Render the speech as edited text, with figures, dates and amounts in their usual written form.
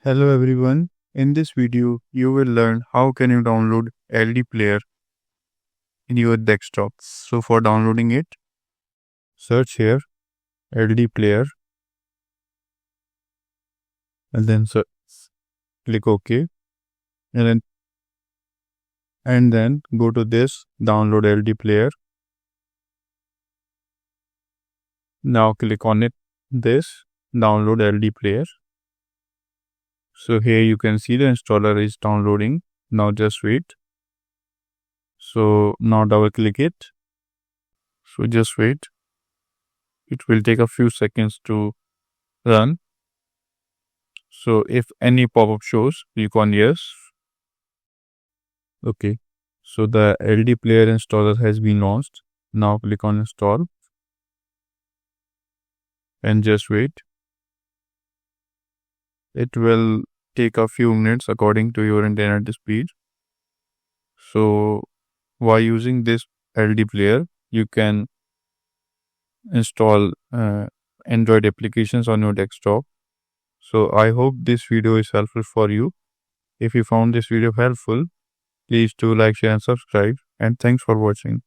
Hello everyone. In this video, you will learn how can you download LDPlayer in your desktop. So for downloading it, search here LDPlayer and then click OK and then go to this download LDPlayer. Now click on it. This download LDPlayer. So here you can see the installer is downloading. Now just wait. So now double click it. So just wait. It will take a few seconds to run. So if any pop-up shows, click on yes. Okay. So the LDPlayer installer has been launched. Now click on install and just wait. It will take a few minutes according to your internet speed. So while using this LDPlayer, you can install Android applications on your desktop. So I hope this video is helpful for you. If you found this video helpful, please do like, share and subscribe, and thanks for watching.